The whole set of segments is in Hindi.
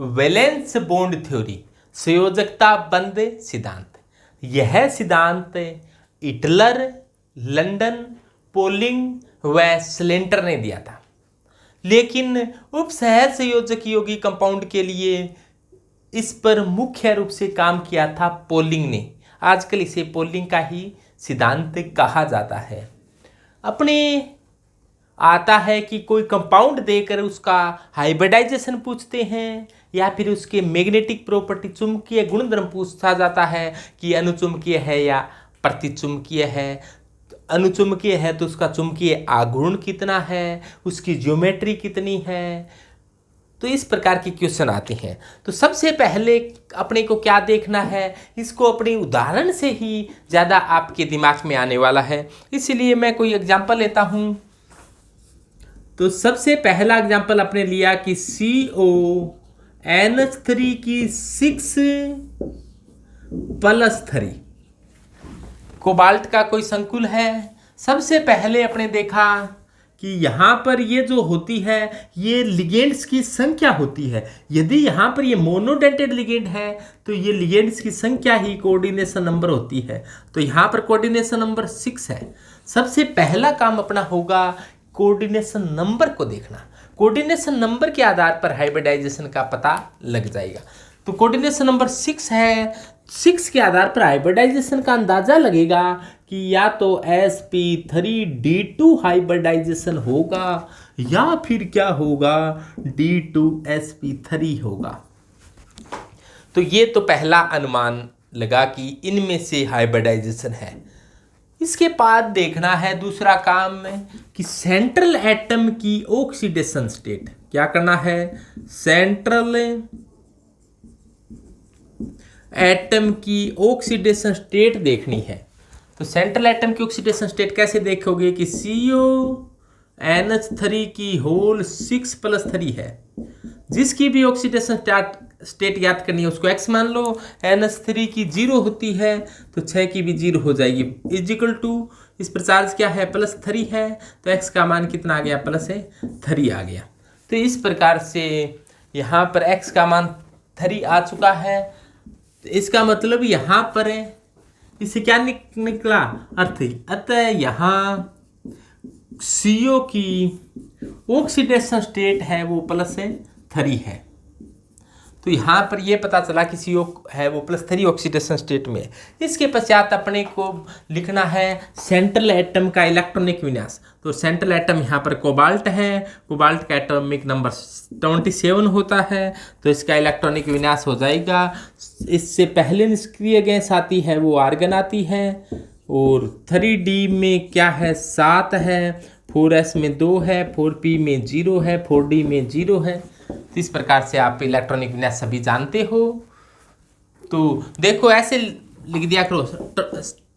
वैलेंस बॉन्ड थ्योरी, संयोजकता बंध सिद्धांत। यह सिद्धांत हिटलर, लंदन, पोलिंग व स्लेंटर ने दिया था, लेकिन उपसहर संयोजक यौगिक कंपाउंड के लिए इस पर मुख्य रूप से काम किया था पोलिंग ने। आजकल इसे पोलिंग का ही सिद्धांत कहा जाता है। अपने आता है कि कोई कंपाउंड देकर उसका हाइब्रिडाइजेशन पूछते हैं या फिर उसके मैग्नेटिक प्रॉपर्टी, चुंबकीय गुणधर्म पूछा जाता है कि अनुचुंबकीय है या प्रतिचुंबकीय है। अनुचुंबकीय है तो उसका चुंबकीय आघूर्ण कितना है, उसकी ज्योमेट्री कितनी है, तो इस प्रकार के क्वेश्चन आते हैं। तो सबसे पहले अपने को क्या देखना है, इसको अपने उदाहरण से ही ज़्यादा आपके दिमाग में आने वाला है, इसलिए मैं कोई एग्जांपल लेता हूँ। तो सबसे पहला एग्जांपल अपने लिया कि CONH3 की 6+3 कोबाल्ट का कोई संकुल है। सबसे पहले अपने देखा कि यहाँ पर ये जो होती है ये लिगेंड्स की संख्या होती है। यदि यहाँ पर ये मोनोडेंटेड लिगेंड है तो ये लिगेंड्स की संख्या ही कोऑर्डिनेशन नंबर होती है। तो यहाँ पर कोऑर्डिनेशन नंबर 6 है। सबसे पहला काम अपना होगा कोऑर्डिनेशन नंबर को देखना। कोऑर्डिनेशन नंबर के आधार पर हाइब्रिडाइजेशन का पता लग जाएगा। तो कोऑर्डिनेशन नंबर 6 है, 6 के आधार पर हाइब्रिडाइजेशन का अंदाजा लगेगा कि या तो sp3d2 हाइब्रिडाइजेशन होगा या फिर क्या होगा d2sp3 होगा। तो ये तो पहला अनुमान लगा कि इनमें से हाइब्रिडाइजेशन है। इसके बाद देखना है दूसरा काम में कि सेंट्रल एटम की ऑक्सीडेशन स्टेट। क्या करना है, सेंट्रल एटम की ऑक्सीडेशन स्टेट देखनी है। तो सेंट्रल एटम की ऑक्सीडेशन स्टेट कैसे देखोगे कि CONH3 की होल 6+3 है, जिसकी भी ऑक्सीडेशन स्टेट याद करनी है उसको x मान लो। NH3 की 0 होती है तो 6 की भी 0 हो जाएगी, इजिकल टू इस पर चार्ज क्या है +3 है, तो x का मान कितना आ गया, +3 आ गया। तो इस प्रकार से यहाँ पर x का मान 3 आ चुका है। तो इसका मतलब यहाँ पर इससे क्या निकला, अर्थ। अतः यहाँ CO की ऑक्सीडेशन स्टेट है वो +3 है। तो यहाँ पर ये पता चला कि CO है वो +3 ऑक्सीडेशन स्टेट में। इसके पश्चात अपने को लिखना है सेंट्रल एटम का इलेक्ट्रॉनिक विन्यास। तो सेंट्रल एटम यहाँ पर कोबाल्ट है, कोबाल्ट का एटॉमिक नंबर 27 होता है, तो इसका इलेक्ट्रॉनिक विन्यास हो जाएगा। इससे पहले निष्क्रिय गैस आती है वो आर्गन आती है, और 3D में क्या है 7 है, 4s में 2 है, 4p में 0 है, 4d में 0 है। तो इस प्रकार से आप इलेक्ट्रॉनिक विन्यास सभी जानते हो। तो देखो ऐसे लिख दिया करो,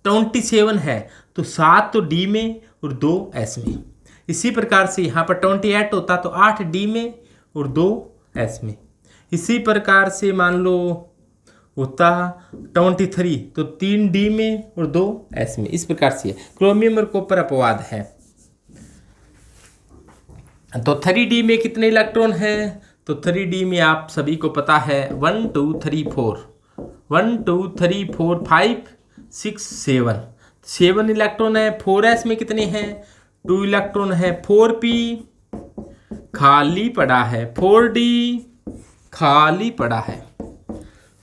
27 है तो 7 तो D में और 2 S में। इसी प्रकार से यहाँ पर 28 होता तो 8 D में और 2 S में। इसी प्रकार से मान लो होता 23 तो 3 D में और 2 S में। इस प्रकार से क्रोमियम और कॉपर अपवाद है। तो 3D में कितने इलेक्ट्रॉन हैं, तो 3D में आप सभी को पता है 1 2 3 4 1 2 3 4 5 6 7 इलेक्ट्रॉन है। 4s में कितने हैं, 2 इलेक्ट्रॉन है। 4p खाली पड़ा है, 4d खाली पड़ा है।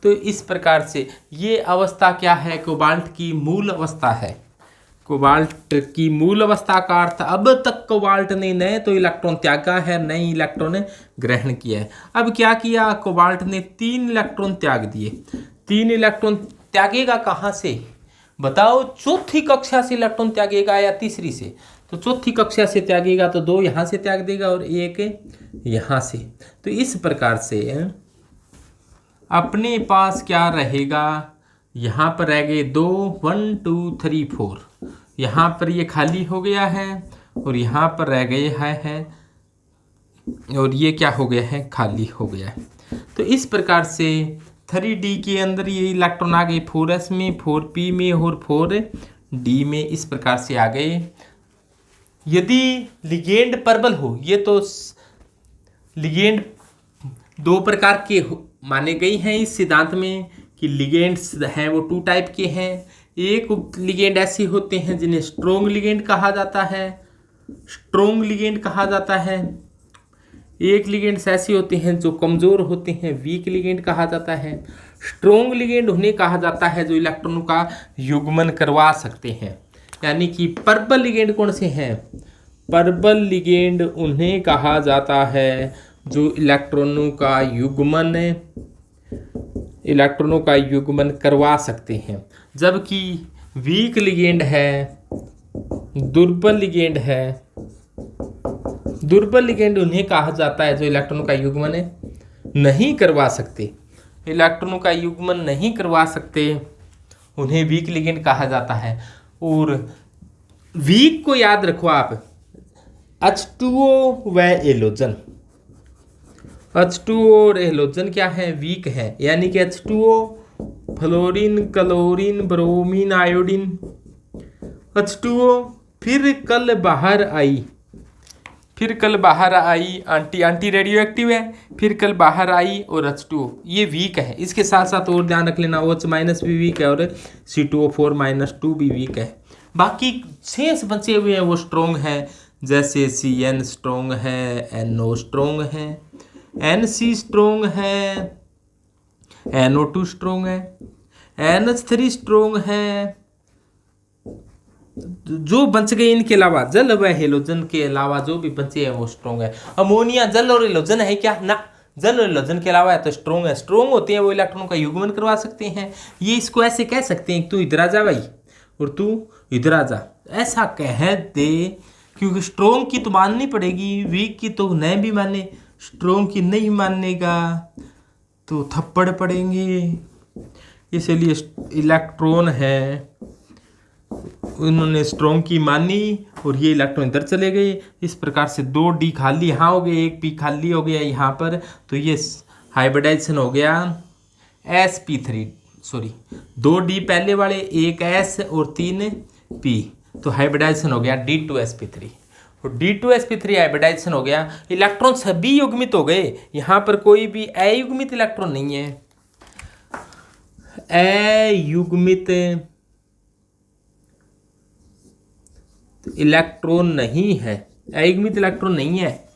तो इस प्रकार से ये अवस्था क्या है, कोबाल्ट की मूल अवस्था है। कोबाल्ट की मूल अवस्था का अर्थ अब तक कोबाल्ट ने न तो इलेक्ट्रॉन त्यागा है न ही इलेक्ट्रॉन ग्रहण किया है। अब क्या किया, कोबाल्ट ने 3 इलेक्ट्रॉन त्याग दिए। 3 इलेक्ट्रॉन त्यागेगा कहाँ से बताओ, चौथी कक्षा से इलेक्ट्रॉन त्यागेगा या तीसरी से, तो चौथी कक्षा से त्यागेगा तो 2 यहाँ से त्याग देगा और 1 यहाँ से। तो इस प्रकार से अपने पास क्या रहेगा, यहाँ पर रह गए 2 1 2 3 4, यहाँ पर ये खाली हो गया है और यहाँ पर रह गए है और ये क्या हो गया है, खाली हो गया है। तो इस प्रकार से 3D के अंदर ये इलेक्ट्रॉन आ गए 4s में, 4p में और 4d में। इस प्रकार से आ गए। यदि लिगेंड प्रबल हो, ये तो लिगेंड दो प्रकार के माने गए हैं इस सिद्धांत में कि लिगेंड्स हैं वो 2 टाइप के हैं। एक लिगेंड ऐसे होते हैं जिन्हें स्ट्रोंग लिगेंड कहा जाता है, स्ट्रोंग लिगेंड कहा जाता है। एक लिगेंड्स ऐसे होते हैं जो कमजोर होते हैं, वीक लिगेंड कहा जाता है। स्ट्रोंग लिगेंड उन्हें कहा जाता है जो इलेक्ट्रॉनों का युग्मन करवा सकते हैं। यानी कि पर्बल लिगेंड कौन से हैं? पर्बल लिगेंड उन्हें कहा जाता है जो इलेक्ट्रॉनों का युग्मन करवा सकते हैं। जबकि वीक लिगेंड है, दुर्बल लिगेंड उन्हें कहा जाता है जो इलेक्ट्रॉनों का युग्मन नहीं करवा सकते। इलेक्ट्रॉनों का युग्मन नहीं करवा सकते, उन्हें वीक लिगेंड कहा जाता है। और वीक को याद रखो आप, H2O व एलोजन। H2O और एलोजन क्या है? वीक है। यानी कि H2O fluorine, chlorine, bromine, iodine. H2O फिर कल बाहर आई एंटी रेडियो एक्टिव है, फिर कल बाहर आई और H2O ये वीक है। इसके साथ साथ और ध्यान रख लेना OH- भी वीक है और C2O4-2 भी वीक है। बाकी शेष बचे हुए हैं वो स्ट्रोंग है, जैसे CN स्ट्रोंग है, NO स्ट्रोंग है, NC स्ट्रोंग है, NO2 स्ट्रोंग है, NH3 स्ट्रोंग है। जो बच गए इनके अलावा, जल व हेलोजन के अलावा जो भी बचे हैं वो स्ट्रोंग है। अमोनिया जल और हेलोजन है क्या? ना, जल और हेलोजन के अलावा है तो स्ट्रोंग है। स्ट्रोंग होते हैं वो इलेक्ट्रॉनों का युग्मन करवा सकते हैं। ये इसको ऐसे कह सकते हैं, तू इधर आ जा भाई और तू इधर आ जा, ऐसा कह दे। क्योंकि स्ट्रोंग की तो माननी पड़ेगी, वीक की तो नहीं भी माने, स्ट्रोंग की नहीं मानेगा तो थप्पड़ पड़ेंगे। इसलिए इलेक्ट्रॉन है, उन्होंने स्ट्रोंग की मानी और ये इलेक्ट्रॉन इधर चले गए। इस प्रकार से 2D खाली यहाँ हो गए, एक P खाली हो गया यहाँ पर, तो ये हाइब्रिडाइजेशन हो गया sp3, सॉरी 2D पहले वाले, एक S और 3 P, तो हाइब्रिडाइजेशन हो गया D2sp3। और D2sp3 हाइब्रिडाइजेशन हो गया, इलेक्ट्रॉन सभी युग्मित हो गए। यहाँ पर कोई भी अयुग्मित इलेक्ट्रॉन नहीं है, अयुग्मित इलेक्ट्रॉन नहीं है, अयुग्मित इलेक्ट्रॉन नहीं है।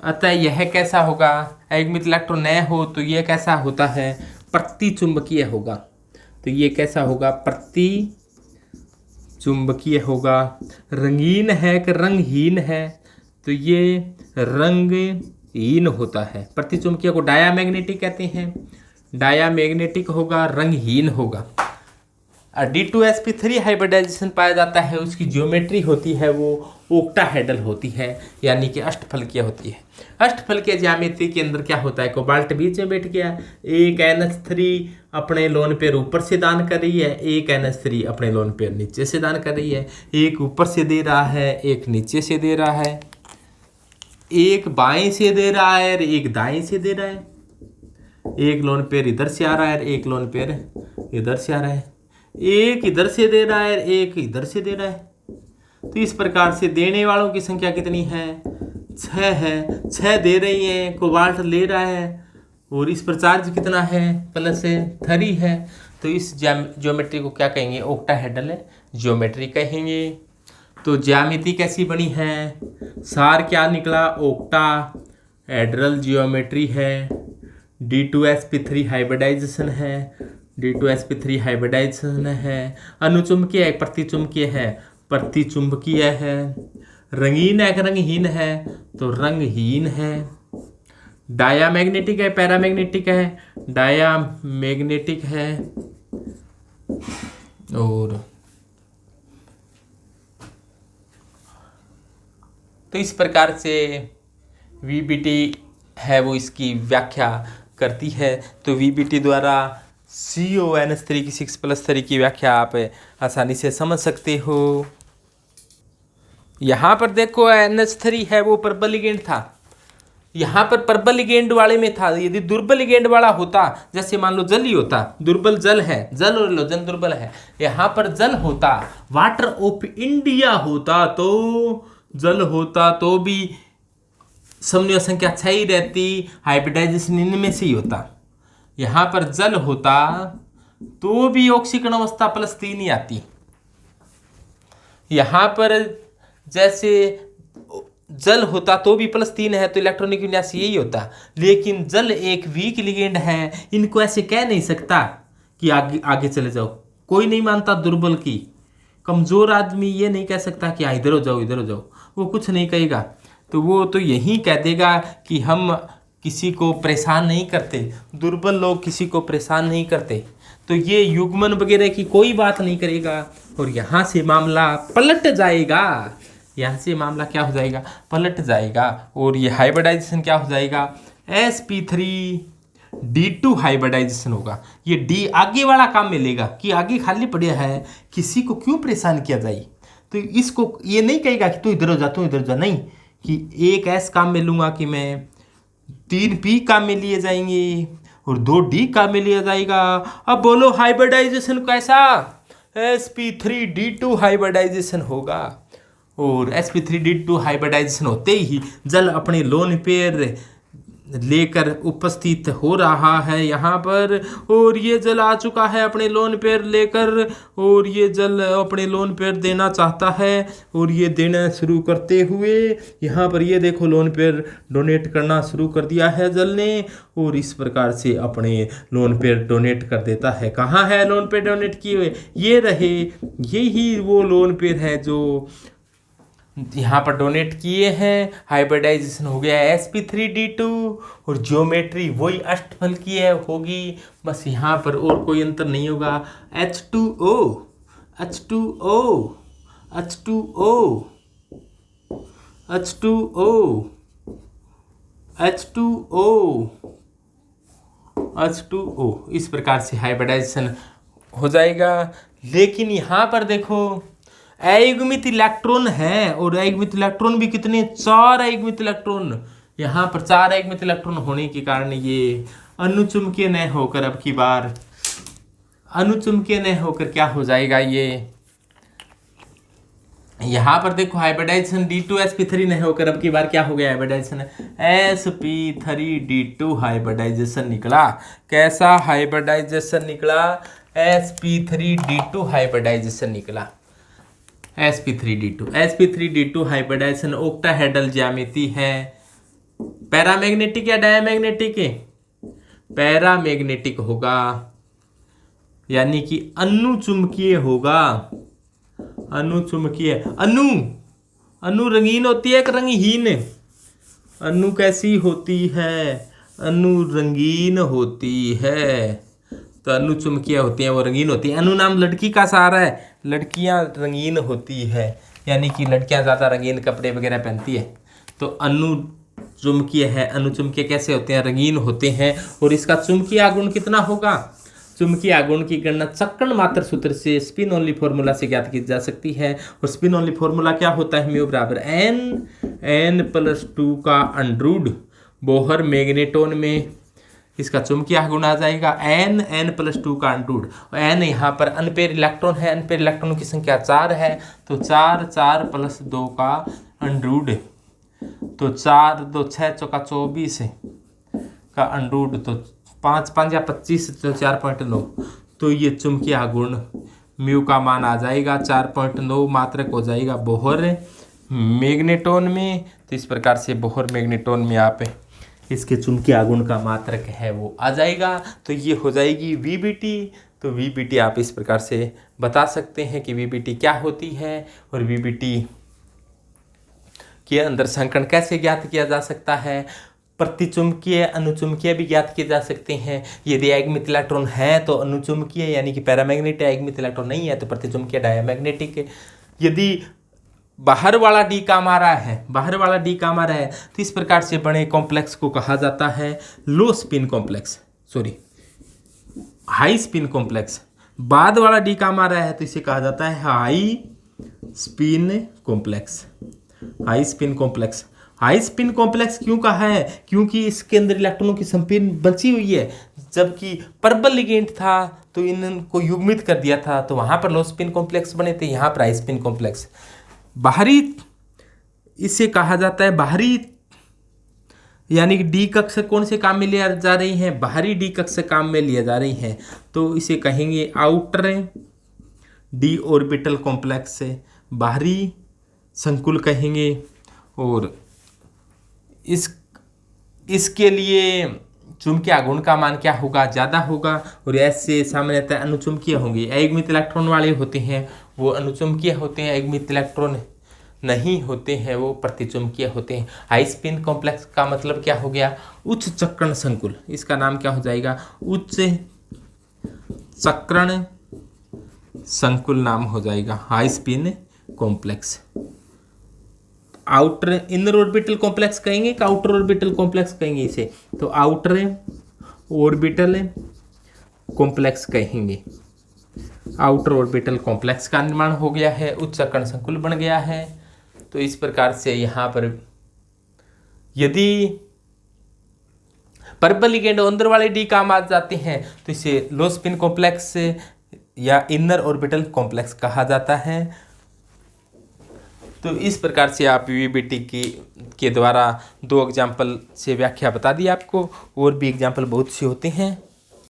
अतः यह कैसा होगा? अयुग्मित इलेक्ट्रॉन न हो तो यह कैसा होता है? प्रतिचुंबकीय होगा। तो ये कैसा होगा? प्रतिचुंबकीय होगा। रंगीन है कि रंगहीन है? तो ये रंगहीन होता है। प्रतिचुंबकीय को डायामैग्नेटिक कहते हैं, डायामैग्नेटिक होगा, रंगहीन होगा। D2sp3 हाइब्रिडाइजेशन पाया जाता है, उसकी ज्योमेट्री होती है वो ओक्टाहेड्रल होती है, यानी कि अष्टफलकीय होती है। अष्टफलकीय ज्यामिति के अंदर क्या होता है? कोबाल्ट बीच में बैठ गया, एक NH3 अपने लोन पेयर ऊपर से दान कर रही है, एक NH3 अपने लोन पेयर नीचे से दान कर रही है। एक ऊपर से दे रहा है, एक नीचे से दे रहा है, एक बाएं से दे रहा है और एक दाएं से दे रहा है। एक लोन पेयर इधर से आ रहा है, एक लोन पेयर इधर से आ रहा है, एक इधर से दे रहा है, एक इधर से दे रहा है। तो इस प्रकार से देने वालों की संख्या कितनी है? 6 है। 6 दे रही है, कोबाल्ट ले रहा है, और इस पर चार्ज कितना है? +3 है। तो इस ज्योमेट्री को क्या कहेंगे? ओक्टाहेड्रल ज्योमेट्री कहेंगे। तो ज्यामिति कैसी बनी है? सार क्या निकला? ओक्टाहेड्रल ज्योमेट्री है। D2sp3 हाइब्रिडाइजेशन है, D2sp3 हाइब्रिडाइजेशन है। अनुचुंबकीय है, प्रतिचुंबकीय है, प्रतिचुंबकीय है। रंगीन है कि रंगहीन है? तो रंगहीन है। डायामैग्नेटिक है, पैरामैग्नेटिक है? डायामैग्नेटिक है। और तो इस प्रकार से VBT है वो इसकी व्याख्या करती है। तो VBT द्वारा CONH3 की 6+3 की व्याख्या आप आसानी से समझ सकते हो। यहाँ पर देखो NH3 है वो पर्बल लिगेंड था, यहाँ पर पर्बल लिगेंड वाले में था। यदि दुर्बल लिगेंड वाला होता, जैसे मान लो जल ही होता, दुर्बल जल है, जल और हेलोजन दुर्बल है, यहाँ पर जल होता, वाटर ऑफ इंडिया होता, तो जल होता तो भी समन्वय संख्या 6 ही रहती, हाइब्रिडाइजेशन इनमें से ही होता। यहाँ पर जल होता तो भी ऑक्सीकरण अवस्था +3 ही आती। यहाँ पर जैसे जल होता तो भी +3 है तो इलेक्ट्रॉनिक विन्यास यही होता, लेकिन जल एक वीक लिगेंड है, इनको ऐसे कह नहीं सकता कि आगे आगे चले जाओ। कोई नहीं मानता दुर्बल की, कमजोर आदमी ये नहीं कह सकता कि इधर हो जाओ इधर हो जाओ, वो कुछ नहीं कहेगा। तो वो तो यही कह देगा कि हम किसी को परेशान नहीं करते, दुर्बल लोग किसी को परेशान नहीं करते। तो ये युग्मन वगैरह की कोई बात नहीं करेगा और यहाँ से मामला पलट जाएगा। यहाँ से मामला क्या हो जाएगा, पलट जाएगा। और ये हाइब्रिडाइजेशन क्या हो जाएगा, sp3d2 हाइब्रिडाइजेशन होगा। ये डी आगे वाला काम में लेगा कि आगे खाली पड़ा है, किसी को क्यों परेशान किया जाए। तो इसको ये नहीं कहेगा कि तू इधर हो जा तू इधर जा, नहीं, कि एक ऐस काम में लूँगा कि मैं 3p काम में लिए जाएंगे और 2d काम में लिया जाएगा। अब बोलो हाइब्रिडाइजेशन कैसा, sp3d2 हाइब्रिडाइजेशन होगा। और sp3d2 हाइब्रिडाइजेशन होते ही जल अपने लोन पेयर लेकर उपस्थित हो रहा है यहाँ पर, और ये जल आ चुका है अपने लोन पेयर लेकर, और ये जल अपने लोन पेयर देना चाहता है। और ये देना शुरू करते हुए यहाँ पर ये देखो लोन पेयर डोनेट करना शुरू कर दिया है जल ने, और इस प्रकार से अपने लोन पेयर डोनेट कर देता है। कहाँ है लोन पेयर डोनेट किए हुए, ये रहे, यही वो लोन पेयर है जो यहाँ पर डोनेट किए हैं। हाइब्रिडाइजेशन हो गया sp3d2 और ज्योमेट्री वही अष्टफल की है होगी, बस यहाँ पर और कोई अंतर नहीं होगा। H2O H2O H2O H2O H2O H2O इस प्रकार से हाइब्रिडाइजेशन हो जाएगा। लेकिन यहाँ पर देखो अयुग्मित इलेक्ट्रॉन है, और अयुग्मित इलेक्ट्रॉन भी कितने, 4 अयुग्मित इलेक्ट्रॉन। यहाँ पर 4 अयुग्मित इलेक्ट्रॉन होने के कारण ये अनुचुंबकीय न होकर अब की बार अनुचुंबकीय न होकर क्या हो जाएगा, ये यहाँ पर देखो हाइब्रिडाइजेशन d2sp3 न होकर अब की बार क्या हो गया, हाइब्रिडाइजेशन sp3d2 हाइब्रिडाइजेशन निकला। कैसा हाइब्रिडाइजेशन निकला, sp3d2 हाइब्रिडाइजेशन निकला। sp3d2 हाइब्रिडाइजेशन ओक्टाहेड्रल ज्यामिति है। पैरामैग्नेटिक या डायमैग्नेटिक, पैरामैग्नेटिक होगा, यानी कि अनुचुंबकीय होगा। अनुचुंबकीय, अनु रंगीन होती है कि रंगहीन, अनु कैसी होती है, अनु रंगीन होती है। तो अनु चुंबकीय होती हैं, वो रंगीन होती है। अनु नाम लड़की का सहारा है, लड़कियां रंगीन होती है, यानी कि लड़कियां ज़्यादा रंगीन कपड़े वगैरह पहनती है। तो अनु चुंबकीय है, अनु चुंबकीय कैसे होते हैं, रंगीन होते हैं। और इसका चुंबकीय आघूर्ण कितना होगा, चुंबकीय आघूर्ण की गणना चक्रण मात्र सूत्र से स्पिन ओनली फॉर्मूला से ज्ञात की जा सकती है। और स्पिन ओनली फॉर्मूला क्या होता है, म्यू बराबर n+2 का अंडरूड। बोहर मैग्नेटोन में इसका चुंबकीय आघूर्ण आ जाएगा n+2 का अंडरूड। और n यहाँ पर अनपेयर इलेक्ट्रॉन है, अनपेयर इलेक्ट्रॉनों की संख्या 4 है, तो 4 + 2 का अंडरूड, तो 4 2 6 चौका 24 का अंडरूड, तो 5 5 या 25, तो 4.9। तो ये चुंबकीय आघूर्ण म्यू का मान आ जाएगा 4.9 मात्रक हो जाएगा बोहर मैग्नेटोन में। तो इस प्रकार से बोहर मैग्नेटोन में आप इसके चुंबकीय आघूर्ण का मात्रक है वो आ जाएगा। तो ये हो जाएगी VBT। तो VBT आप इस प्रकार से बता सकते हैं कि VBT क्या होती है, और VBT के अंदर संकर्ण कैसे ज्ञात किया जा सकता है। प्रतिचुंबकीय अनुचुंबकीय भी ज्ञात किए जा सकते हैं। यदि अयुग्मित इलेक्ट्रॉन है तो अनुचुंबकीय यानी कि पैरामैग्नेटिक, अयुग्मित इलेक्ट्रॉन नहीं है तो प्रतिचुंबकीय डायमैग्नेटिक। यदि बाहर वाला डी काम आ रहा है, बाहर वाला डी काम आ रहा है, तो इस प्रकार से बड़े कॉम्प्लेक्स को कहा जाता है लो spin complex, sorry high spin complex. बाद वाला डी काम आ रहा है तो इसे कहा जाता है high spin complex. High spin complex, high spin complex क्यों कहा है, क्योंकि इसके अंदर इलेक्ट्रॉनों की संपीड़न बची हुई है। जबकि परबल लिगेंड था तो इनको युग्मित कर दिया था, तो वहाँ पर लो स्पिन कॉम्प्लेक्स बने थे, यहाँ पर हाई स्पिन कॉम्प्लेक्स। बाहरी इसे कहा जाता है बाहरी यानी कि डी कक्षक कौन से काम में लिया जा रही हैं, बाहरी डी कक्षक काम में लिया जा रही हैं, तो इसे कहेंगे आउटर डी ऑर्बिटल कॉम्प्लेक्स से बाहरी संकुल कहेंगे। और इसके लिए चुंबकीय आघूर्ण का मान क्या होगा, ज़्यादा होगा, और ऐसे सामान्यतः अनुचुंबकीय होंगे। अयुग्मित इलेक्ट्रॉन वाले होते हैं वो अनुचुंबकीय होते हैं, अयुग्मित इलेक्ट्रॉन नहीं होते हैं वो प्रतिचुंबकीय होते हैं। हाई स्पिन कॉम्प्लेक्स का मतलब क्या हो गया, उच्च चक्रण संकुल, इसका नाम क्या हो जाएगा, उच्च चक्रण संकुल नाम हो जाएगा high spin complex. Outer inner orbital complex कहेंगे कि आउटर ऑर्बिटल कॉम्प्लेक्स कहेंगे इसे, तो आउटर ऑर्बिटल कॉम्प्लेक्स कहेंगे। आउटर ऑर्बिटल कॉम्प्लेक्स का निर्माण हो गया है, उच्च चक्रण संकुल बन गया है। तो इस प्रकार से यहाँ पर यदि पर्पल लिगेंड अंदर वाले डी काम आ जाते हैं तो इसे लो स्पिन कॉम्प्लेक्स या इनर ऑर्बिटल कॉम्प्लेक्स कहा जाता है। तो इस प्रकार से आप वीबीटी के द्वारा 2 एग्जाम्पल से व्याख्या बता दी आपको, और भी एग्जाम्पल बहुत से होते हैं।